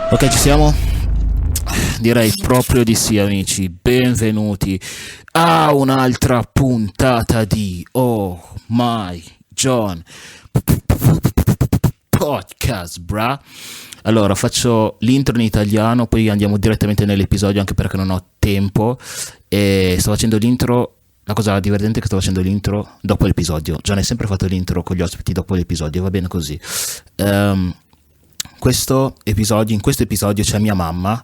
Ok, ci siamo? Direi proprio di sì, amici. Benvenuti a un'altra puntata di OMJ Podcast, bra. Allora, faccio l'intro in italiano, poi andiamo direttamente nell'episodio, anche perché non ho tempo. E sto facendo l'intro. La cosa divertente è che sto facendo l'intro dopo l'episodio. Già ne ho sempre fatto l'intro con gli ospiti dopo l'episodio, va bene così. In questo episodio c'è mia mamma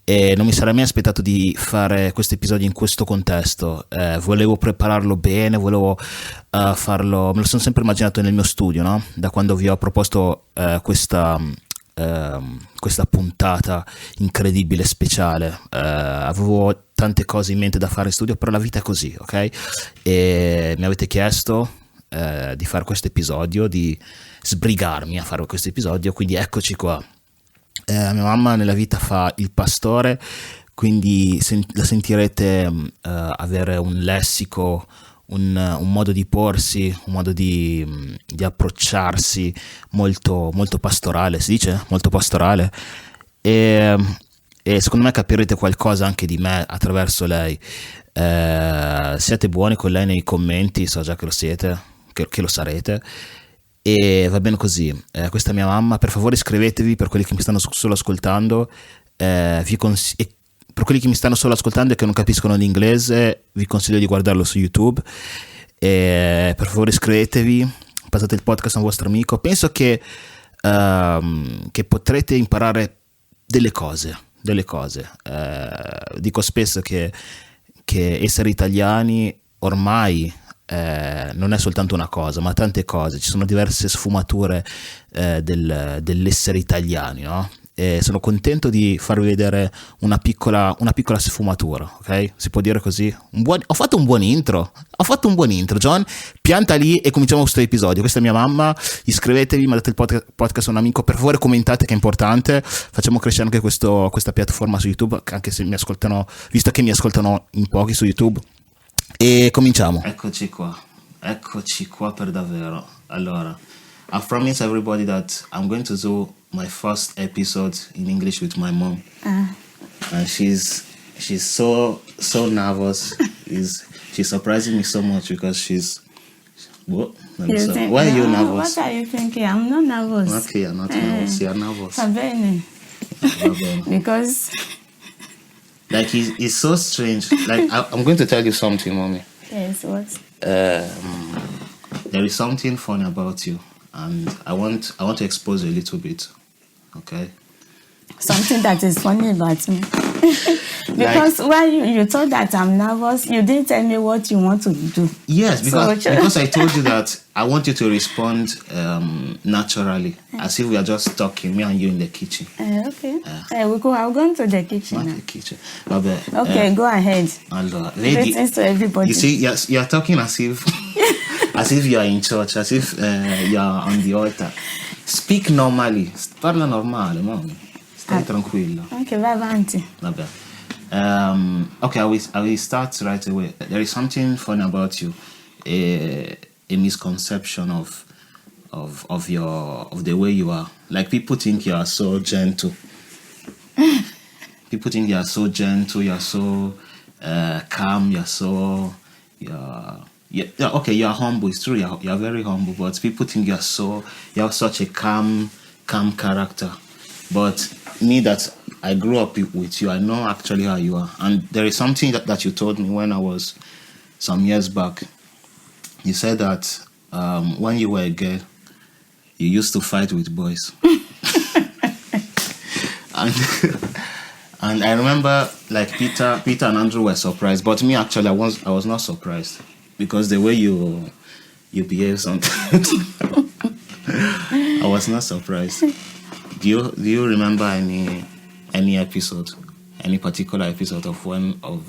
e non mi sarei mai aspettato di fare questo episodio in questo contesto. Volevo prepararlo bene, volevo farlo, me lo sono sempre immaginato nel mio studio, no? Da quando vi ho proposto questa puntata incredibile, speciale. Avevo tante cose in mente da fare in studio, però la vita è così, ok? E mi avete chiesto di fare questo episodio, di sbrigarmi a fare questo episodio, quindi eccoci qua. Mia mamma nella vita fa il pastore, quindi la sentirete avere un lessico, un modo di porsi, un modo di approcciarsi molto, molto pastorale, si dice? Molto pastorale. E secondo me capirete qualcosa anche di me attraverso lei. Siate buoni con lei nei commenti, so già che lo siete, che lo sarete. E va bene così. Questa è mia mamma. Per favore iscrivetevi per quelli che mi stanno solo ascoltando. Per quelli che mi stanno solo ascoltando e che non capiscono l'inglese, vi consiglio di guardarlo su YouTube. Per favore iscrivetevi, passate il podcast a un vostro amico. Penso che potrete imparare delle cose. Dico spesso che essere italiani ormai non è soltanto una cosa, ma tante cose. Ci sono diverse sfumature dell'essere italiani, no? E sono contento di farvi vedere una piccola sfumatura, ok? Si può dire così? Ho fatto un buon intro, John. Pianta lì e cominciamo questo episodio. Questa è mia mamma. Iscrivetevi, mandate il podcast a un amico. Per favore commentate, che è importante. Facciamo crescere anche questa piattaforma su YouTube, anche se mi ascoltano, visto che mi ascoltano in pochi su YouTube. E cominciamo. Eccoci qua per davvero. Allora, I promise everybody that I'm going to do my first episode in English with my mom. And she's so nervous. She's surprising me so much because she's... What? Why are you nervous? What are you thinking? I'm not nervous. Okay, you're not nervous. You're nervous. Va bene. Because... Like, it's so strange. Like, I'm going to tell you something, mommy. Yes, what? There is something funny about you, and I want to expose a little bit, okay? Something that is funny about me. Because when you thought that I'm nervous, you didn't tell me what you want to do. Yes, because I told you that I want you to respond naturally, as if we are just talking, me and you in the kitchen. Okay. I'll go into the kitchen. Not now. the kitchen. But, Okay, go ahead. Lady, Greetings to everybody. you see, you're talking as if as if you are in church, as if you are on the altar. Speak normally. Parla normale, mommy. Stai tranquilla. Okay, vai avanti. Vabbè. Okay, I will start right away. There is something funny about you, a misconception of the way you are. Like, people think you are so gentle. People think you are so gentle. You are so calm. You are humble. It's true. You are very humble. But people think you have such a calm character. But me, that I grew up with you, I know actually how you are. And there is something that you told me when I was some years back. You said that when you were a girl, you used to fight with boys. And I remember, like, Peter and Andrew were surprised, but me, actually, I was not surprised, because the way you behave sometimes, I was not surprised. Do you remember any episode, any particular episode of one of?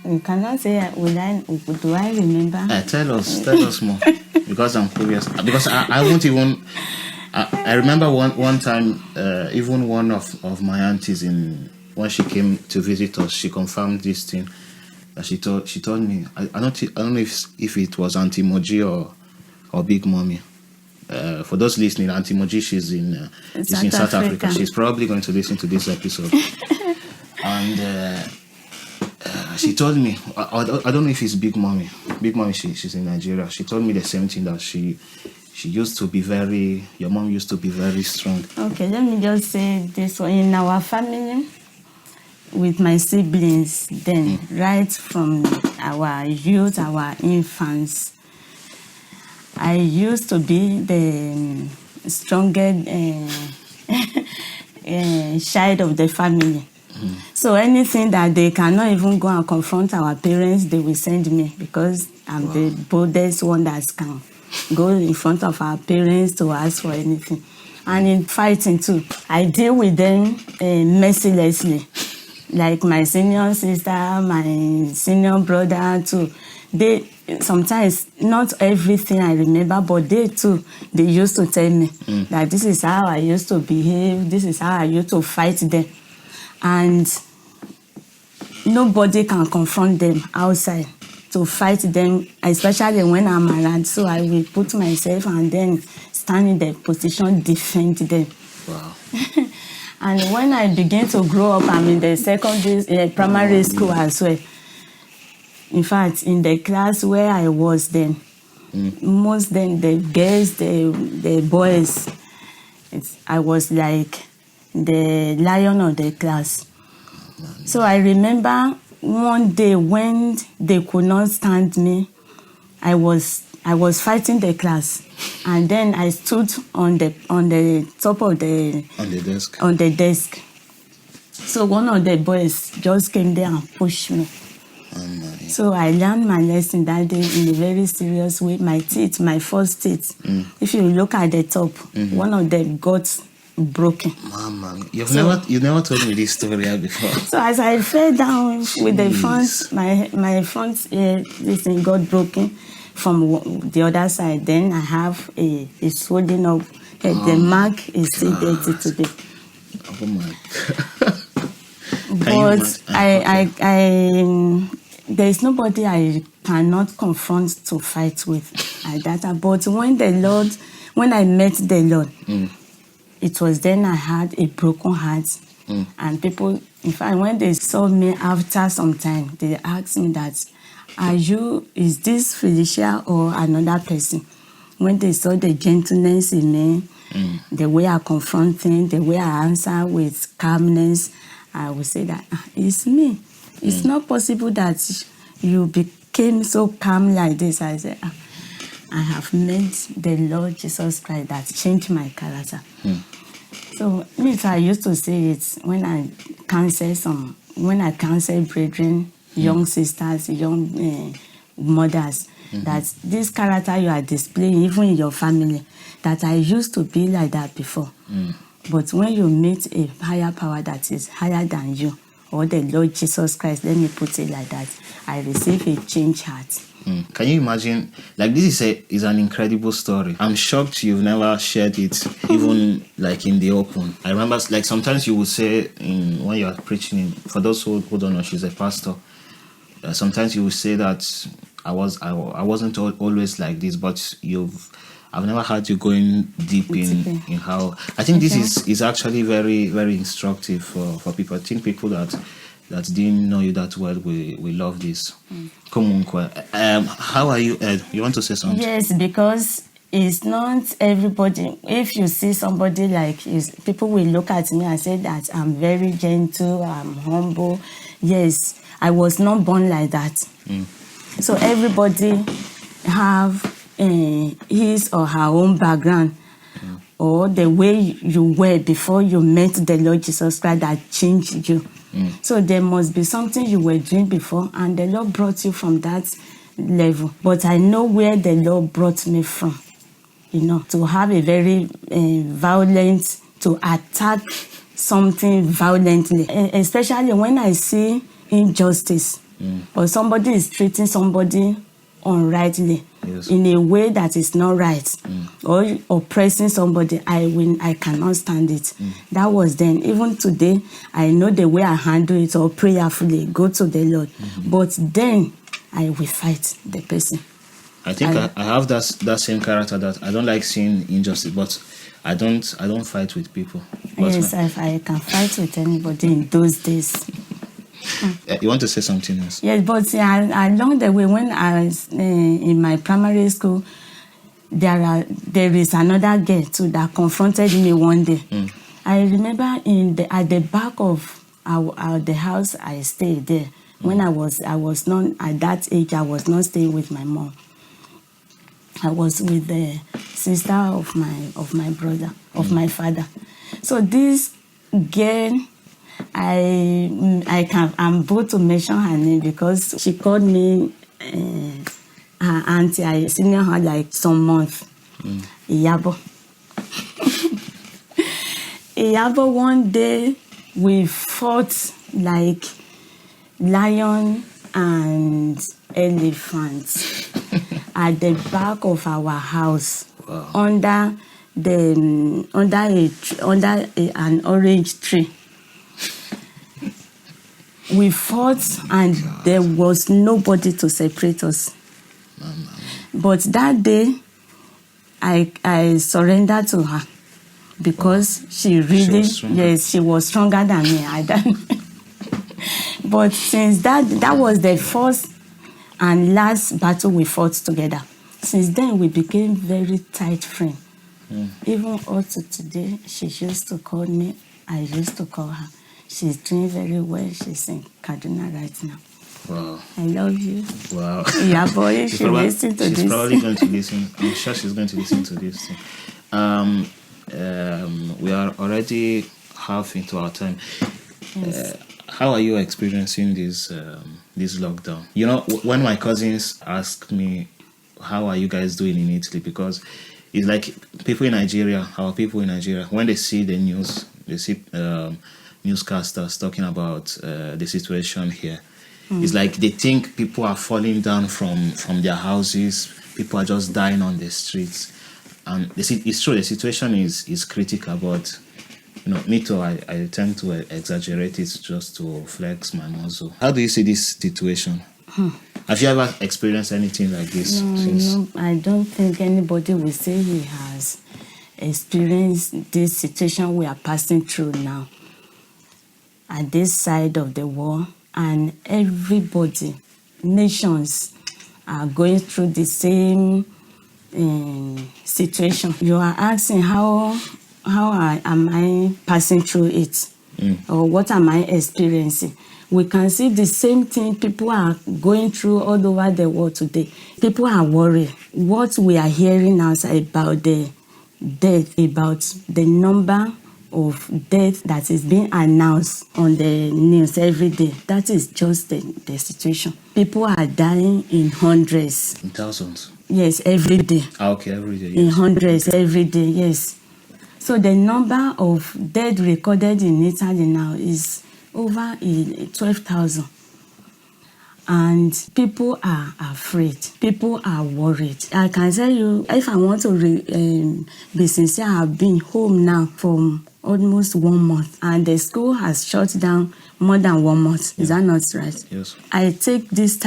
You cannot say, do I remember? Tell us more, because I'm curious. Because I won't even. I remember one time, even one of my aunties, when she came to visit us, she confirmed this thing that she told me. I don't know if it was Auntie Moji or Big Mommy. For those listening, Auntie Moji, she's in South Africa. She's probably going to listen to this episode. And she told me, I don't know if it's Big Mommy. Big Mommy, she's in Nigeria. She told me the same thing, that she used to be your mom used to be very strong. Okay, let me just say this one. In our family, with my siblings then, right from our youth, our infants, I used to be the strongest child of the family. So anything that they cannot even go and confront our parents, they will send me, because I'm the boldest one that can go in front of our parents to ask for anything. And in fighting too, I deal with them mercilessly. Like my senior sister, my senior brother too. They sometimes, not everything I remember, but they too, they used to tell me that this is how I used to behave, this is how I used to fight them. And nobody can confront them outside to fight them, especially when I'm around. So I will put myself and then stand in the position, defend them. Wow. And when I began to grow up, I'm in the secondary, primary school as well. In fact, in the class where I was then, most then the girls, the boys, I was like the lion of the class. So I remember one day when they could not stand me, I was fighting the class, and then I stood on the top of the desk. So one of the boys just came there and pushed me. So I learned my lesson that day in a very serious way. My first teeth, if you look at the top, one of them got broken. Mama, you've never told me this story before. So as I fell down with the front, my front ear, this thing got broken from the other side. Then I have a swelling up. The mark is still there today. Oh my But God. there's nobody I cannot confront to fight with at that time. But when I met the Lord, it was then I had a broken heart. And people, in fact, when they saw me after some time, they asked me that, is this Felicia or another person? When they saw the gentleness in me, the way I confront things, the way I answer with calmness, I would say that it's me. It's not possible that you became so calm like this. I said, I have met the Lord Jesus Christ that changed my character. So I used to say it when I counsel brethren, young sisters, young mothers, that this character you are displaying, even in your family, that I used to be like that before. But when you meet a higher power that is higher than you, or the Lord Jesus Christ, let me put it like that, I receive a changed heart. Can you imagine? Like, this is an incredible story. I'm shocked you've never shared it, even like in the open. I remember, like, sometimes you would say when you are preaching. For those who don't know, she's a pastor. Sometimes you would say that I wasn't always like this, but I've never had you going deep in how. I think this is actually very, very instructive for people. I think people that didn't know you that well, we love this. How are you, Ed? You want to say something? Yes, because it's not everybody. If you see somebody like you, people will look at me and say that I'm very gentle, I'm humble. Yes, I was not born like that. So everybody have his or her own background, or the way you were before you met the Lord Jesus Christ that changed you. So there must be something you were doing before, and the Lord brought you from that level. But I know where the Lord brought me from. To have a very violent, to attack something violently, especially when I see injustice, or somebody is treating somebody unrightly, in a way that is not right, or oppressing somebody, I cannot stand it. That was then. Even today, I know the way I handle it, or prayerfully go to the Lord. But then I will fight the person. I think I have that same character that I don't like seeing injustice, but I don't fight with people. But yes, I can fight with anybody in those days. You want to say something else? Yes, but along the way, when I was in my primary school, there is another girl too that confronted me one day. I remember at the back of the house I stayed there. When I was not at that age, I was not staying with my mom. I was with the sister of my brother, of my father. So this girl, I'm both to mention her name because she called me her auntie. I seen her like some months. Iyabo. Iyabo, one day we fought like lion and elephants at the back of our house. Wow. under an orange tree. We fought and there was nobody to separate us. But that day, I surrendered to her because she really, she was stronger than me. But since that was the first and last battle we fought together. Since then, we became very tight friends. Even up to today, she used to call me. I used to call her. She's doing very well. She's in Kaduna right now. Wow. I love you. Wow. Yeah, boy, she's listening to this. She's probably going to listen. I'm sure she's going to listen to this too. We are already half into our time. Yes. How are you experiencing this lockdown? You know, when my cousins ask me, how are you guys doing in Italy? Because it's like people in Nigeria, when they see the news, they see newscasters talking about the situation here. It's like they think people are falling down from their houses. People are just dying on the streets. And it's true, the situation is critical, but you know, me too, I tend to exaggerate it just to flex my muscle. How do you see this situation? Have you ever experienced anything like this? No, I don't think anybody will say he has experienced this situation we are passing through now at this side of the world. And everybody, nations are going through the same situation. You are asking how am I passing through it? Or what am I experiencing? We can see the same thing people are going through all over the world today. People are worried. What we are hearing now is about the death, about the number of death that is being announced on the news every day. That is just the situation. People are dying in hundreds. In thousands? Yes, every day. Okay, every day, yes. In hundreds every day, yes. So the number of dead recorded in Italy now is over 12,000. And people are afraid. People are worried. I can tell you, if I want to be sincere, I've been home now for almost 1 month. And the school has shut down more than 1 month. Yeah. Is that not right? Yes. I take this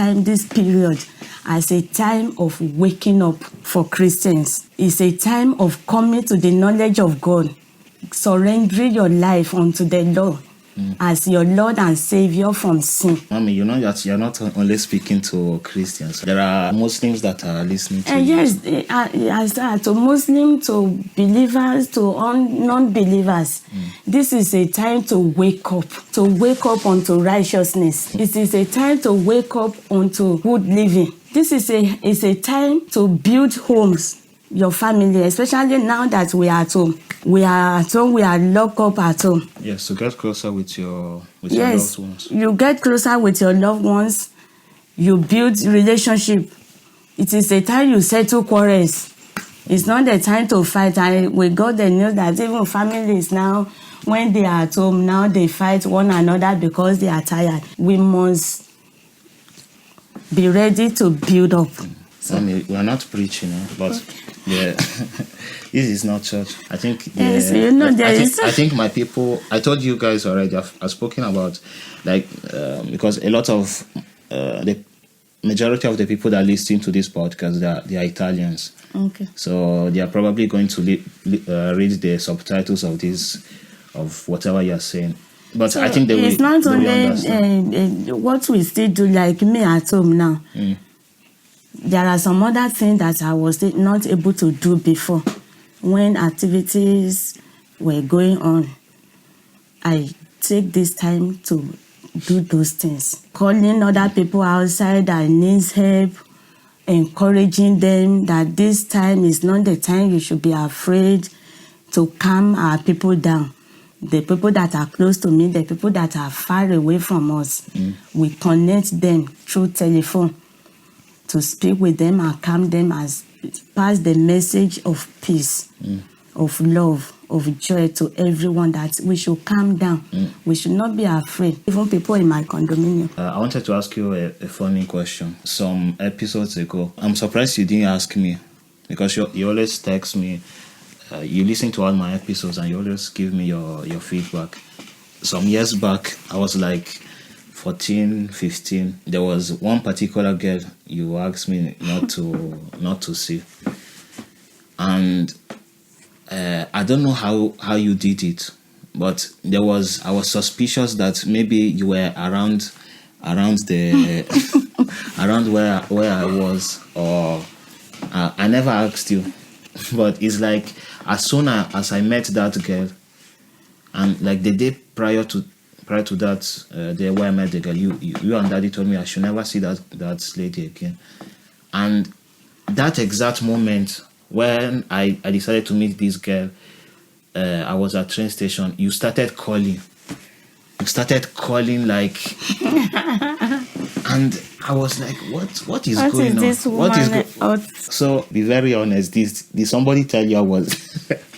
period, as a time of waking up for Christians. It's a time of coming to the knowledge of God, surrendering your life unto the Lord as your Lord and Savior from sin. Mommy, you know that you're not only speaking to Christians. There are Muslims that are listening to you. Yes, to Muslims, to believers, to non-believers. This is a time to wake up unto righteousness. It is a time to wake up unto good living. This is a time to build homes, your family, especially now that we are at home. We are at home, we are locked up at home. Yes, to get closer with your loved ones. You get closer with your loved ones. You build relationship. It is a time you settle quarrels. It's not the time to fight. We got the news that even families now, when they are at home, now they fight one another because they are tired. We must be ready to build up. So, we are not preaching, but yeah, this is not church. I think. Yes, I think my people. I told you guys already. I've spoken about because a lot of majority of the people that listen to this podcast, they are Italians. Okay. So they are probably going to read the subtitles of whatever you are saying. But so I think it's not only what we still do, like me at home now. There are some other things that I was not able to do before. When activities were going on, I take this time to do those things. Calling other people outside that needs help, encouraging them that this time is not the time you should be afraid, to calm our people down. The people that are close to me, the people that are far away from us, we connect them through telephone to speak with them and calm them, as pass the message of peace, of love, of joy to everyone, that we should calm down. We should not be afraid. Even people in my condominium. I wanted to ask you a funny question. Some episodes ago, I'm surprised you didn't ask me, because you always text me. You listen to all my episodes and you always give me your feedback. Some years back, I was like 14, 15. There was one particular girl you asked me not to see. And I don't know how you did it, but I was suspicious that maybe you were around the around where I was, or I never asked you. But it's like, as soon as I met that girl, and like the day prior to that day where I met the girl, you and Daddy told me I should never see that lady again. And that exact moment when I decided to meet this girl, I was at train station. You started calling. Like, and I was like, what is going on? What is going on? So be very honest. Did somebody tell you I was?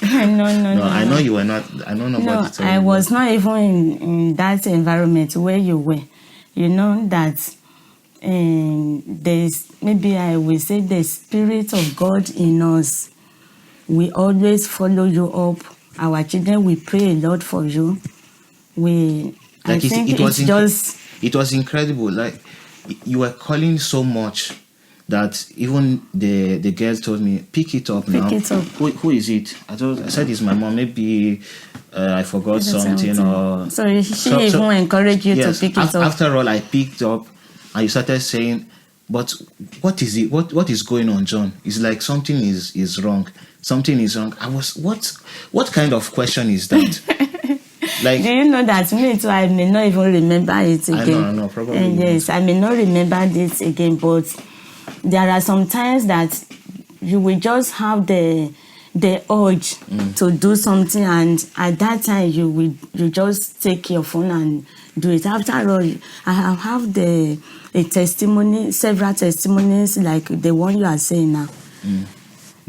No. I know you were not. I know nobody told you. I was not even in that environment where you were. You know that there's, maybe I will say, the Spirit of God in us. We always follow you up. Our children, we pray a lot for you. I think it was incredible. Like, you were calling so much that even the girl told me, pick it up now. Pick it up. Who is it? I said it's my mom. Maybe I forgot something. Or so she even encouraged you to pick it up. After all, I picked up, and you started saying, but what is it? What is going on, John? It's like something is wrong. Something is wrong. I was, what kind of question is that? Like, do you know that me too, I may not even remember it again. I know, probably. Yes, I may not remember this again, but there are some times that you will just have the urge to do something, and at that time you just take your phone and do it. After all, I have a testimony, several testimonies like the one you are saying now.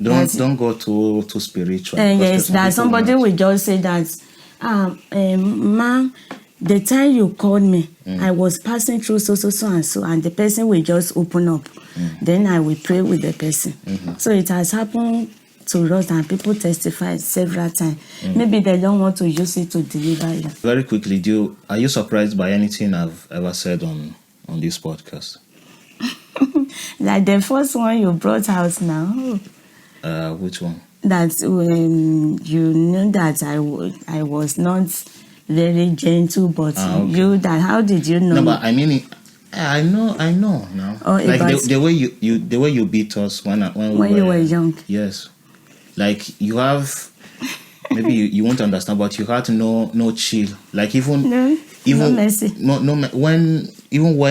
Don't go too spiritual. Yes, that somebody will just say that, ma'am, the time you called me, I was passing through so and the person will just open up. Then I will pray with the person. So it has happened to us, and people testify several times. Maybe they don't want to use it to deliver you. Very quickly, are you surprised by anything I've ever said on this podcast? Like the first one you brought out now. Which one? That when you knew that I was not very gentle, but okay. you, that how did you know? No, but I mean, I know now. Oh, like the way you beat us when you were young. Yes, like you have, maybe you won't understand, but you had no chill. Like even no mercy. No, when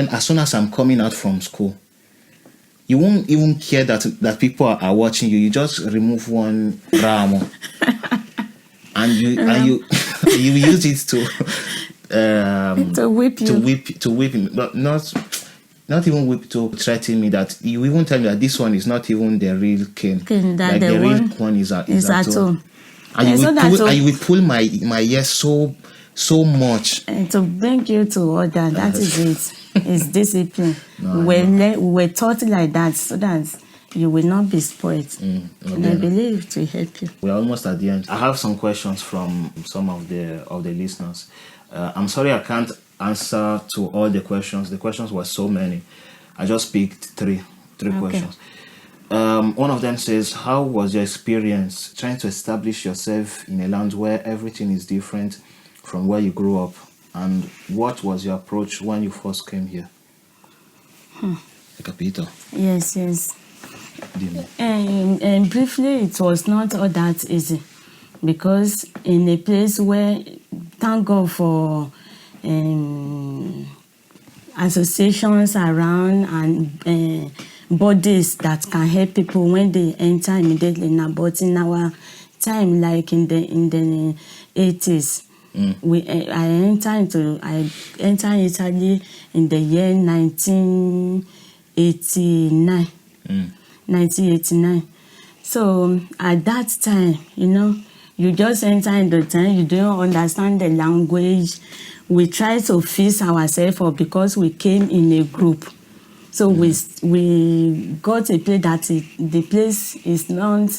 as soon as I'm coming out from school, you won't even care that people are watching you. You just remove one ramo, and you use it to whip you. To whip him, but not even whip, to threaten me. That you even tell me that this one is not even the real cane. That like the real one is at home. And you will pull my ear so much. And to bring you to order, that is it. It's discipline. We were taught like that so that you will not be spoiled. And I believe it will help you. We're almost at the end. I have some questions from some of the listeners. I'm sorry I can't answer to all the questions. The questions were so many. I just picked three questions. One of them says, how was your experience trying to establish yourself in a land where everything is different from where you grew up? And what was your approach when you first came here? Capito? Yes. And briefly, it was not all that easy, because in a place where, thank God for associations around and bodies that can help people when they enter immediately now. But in our time, like in the 80s, I entered Italy in the year 1989. 1989. So at that time, you just enter in the time, you don't understand the language. We try to fix ourselves up because we came in a group. So we got a place that the place is not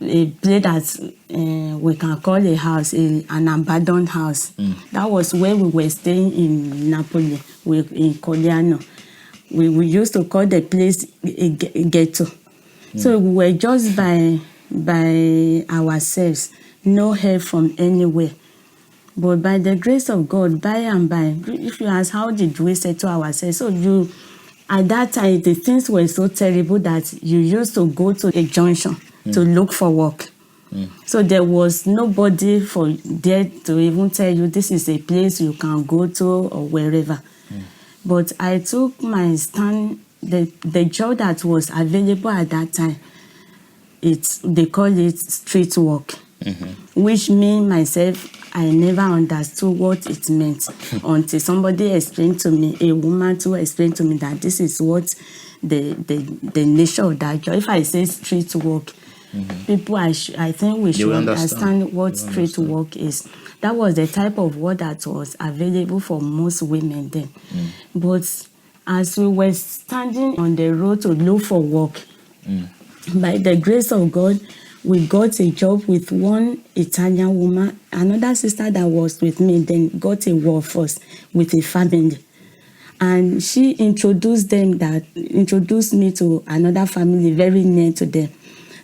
a place that we can call a house, an abandoned house. That was where we were staying in Napoli, in Coliano. We used to call the place a ghetto. So we were just by ourselves, no help from anywhere. But by the grace of God, by and by, if you ask how did we settle ourselves, so at that time, the things were so terrible that you used to go to a junction to look for work. So there was nobody there to even tell you this is a place you can go to or wherever. But I took my stand, the job that was available at that time, they call it street work, which me, myself, I never understood what it meant until somebody explained to me, a woman to explain to me that this is what the nature of that job. If I say street work, people, I think we should understand what street work is. That was the type of work that was available for most women then. But as we were standing on the road to look for work, by the grace of God, we got a job with one Italian woman. Another sister that was with me then got a work first with a family. And she introduced me to another family very near to them.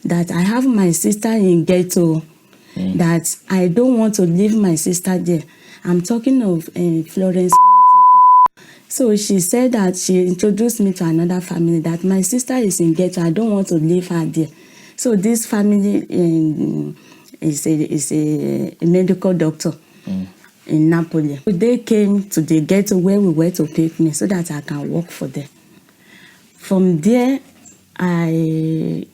That I have my sister in ghetto, that I don't want to leave my sister there. I'm talking of Florence. So she said that she introduced me to another family, that my sister is in ghetto, I don't want to leave her there. So this family is a medical doctor in Napoli. They came to the ghetto where we were to pick me so that I can work for them. From there, I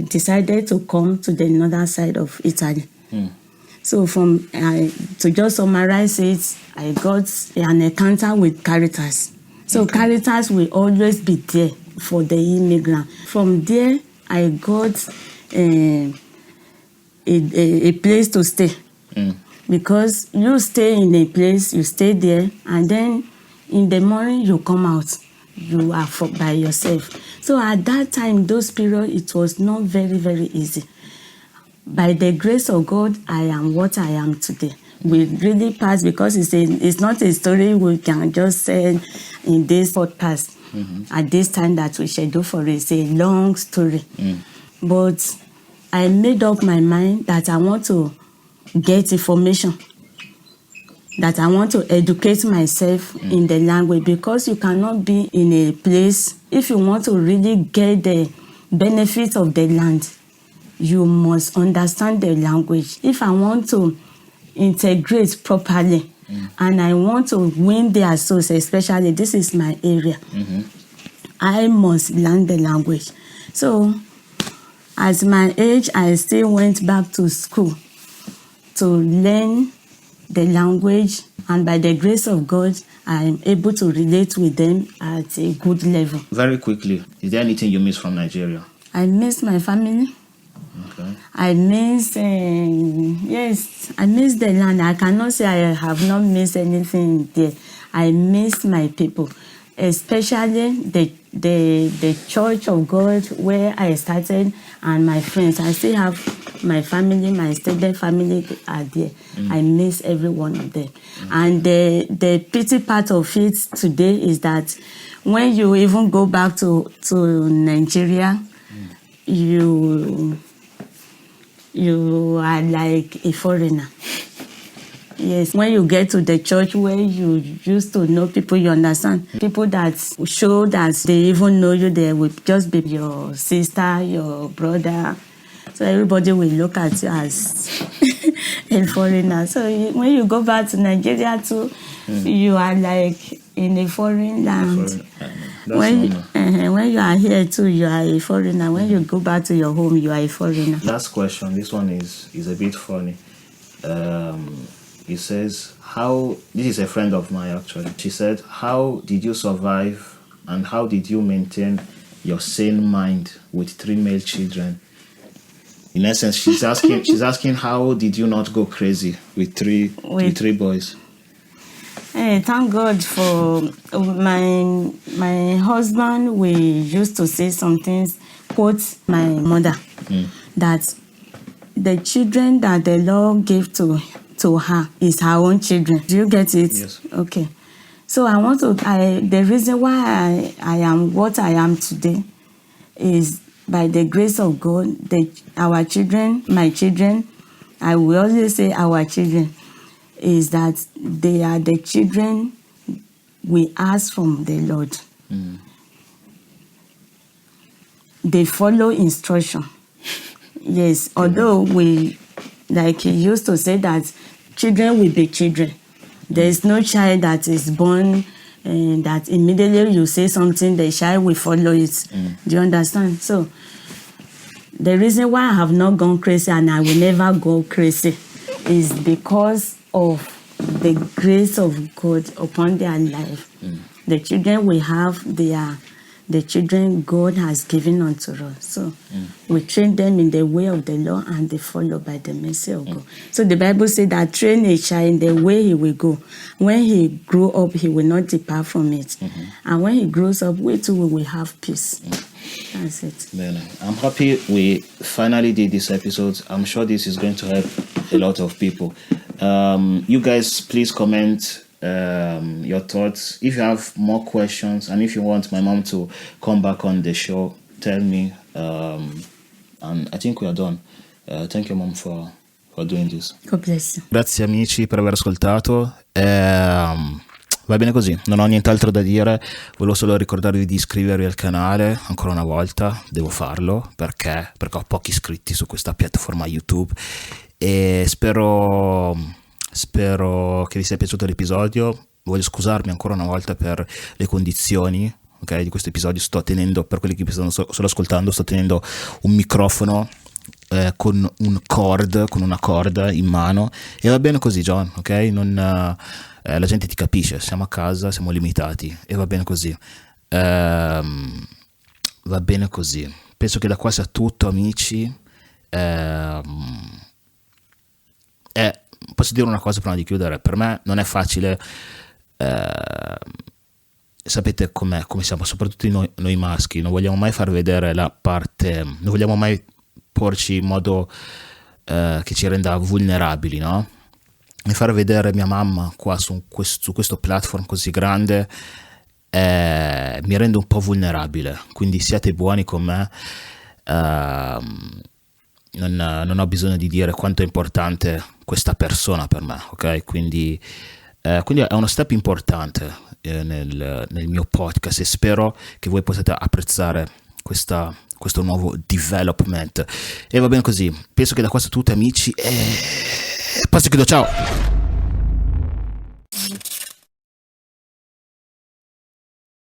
decided to come to the northern side of Italy. So to just summarize it, I got an encounter with Caritas. So Caritas will always be there for the immigrant. From there, I got a place to stay. Because you stay in a place, you stay there, and then in the morning you come out. You are by yourself. So at that time, those periods, it was not very, very easy. By the grace of God, I am what I am today. We really passed, because it's not a story we can just say in this podcast at this time that we schedule for it. It's a long story. But I made up my mind that I want to get information, that I want to educate myself in the language, because you cannot be in a place, if you want to really get the benefit of the land, you must understand the language. If I want to integrate properly and I want to win their souls, especially this is my area, I must learn the language. So at my age, I still went back to school to learn the language, and by the grace of God, I am able to relate with them at a good level. Very quickly, is there anything you miss from Nigeria? I miss my family. Okay. I miss, I miss the land. I cannot say I have not missed anything there. I miss my people, especially the Church of God where I started, and my friends. I still have my family, my extended family are there. I miss every one of them. And the pity part of it today is that when you even go back to Nigeria, you are like a foreigner. Yes, when you get to the church where you used to know people, you understand. People that show that they even know you, they will just be your sister, your brother. So everybody will look at you as a foreigner. So when you go back to Nigeria too, you are like in a foreign land. When you are here too, you are a foreigner. When you go back to your home, you are a foreigner. Last question. This one is a bit funny. It says, this is a friend of mine actually. She said, how did you survive and how did you maintain your sane mind with 3 male children? In essence, she's asking how did you not go crazy with three boys? Hey, thank God for my husband. We used to say some things, quote my mother, that the children that the Lord gave to her is her own children. Do you get it? Yes. Okay. So the reason why I am what I am today is by the grace of God. Our children, my children, I will always say our children, is that they are the children we ask from the Lord. They follow instruction. Yes, although we, like he used to say that children will be children. There is no child that is born and that immediately you say something, the child will follow it. Do you understand? So the reason why I have not gone crazy and I will never go crazy is because of the grace of God upon their life. The children we have, they are the children God has given unto us. So we train them in the way of the Lord and they follow by the mercy of God. So the Bible says that train a child in the way he will go. When he grow up, he will not depart from it. And when he grows up, we too will have peace. That's it. Then I'm happy we finally did this episode. I'm sure this is going to help a lot of people. You guys, please comment your thoughts. If you have more questions and if you want my mom to come back on the show, tell me. And I think we are done. Thank you, mom, for doing this. God bless you. Grazie amici per aver ascoltato. Va bene così, non ho nient'altro da dire. Volevo solo ricordarvi di iscrivervi al canale ancora una volta. Devo farlo perché ho pochi iscritti su questa piattaforma YouTube e spero che vi sia piaciuto l'episodio. Voglio scusarmi ancora una volta per le condizioni, ok, di questo episodio. Sto tenendo, per quelli che mi stanno solo ascoltando, sto tenendo un microfono con una corda in mano e va bene così, John, ok? La gente ti capisce, siamo a casa, siamo limitati e va bene così. Va bene così. Penso che da qua sia tutto, amici. Posso dire una cosa prima di chiudere? Per me non è facile, sapete come siamo, soprattutto noi maschi, non vogliamo mai far vedere la parte, non vogliamo mai porci in modo che ci renda vulnerabili, no? E far vedere mia mamma qua su questo platform così grande mi rende un po' vulnerabile, quindi siate buoni con me. Non ho bisogno di dire quanto è importante questa persona per me, ok? Quindi è uno step importante nel mio podcast e spero che voi possiate apprezzare questo nuovo development. E va bene così, penso che da qua sia tutto, amici, e poi chiudo, ciao!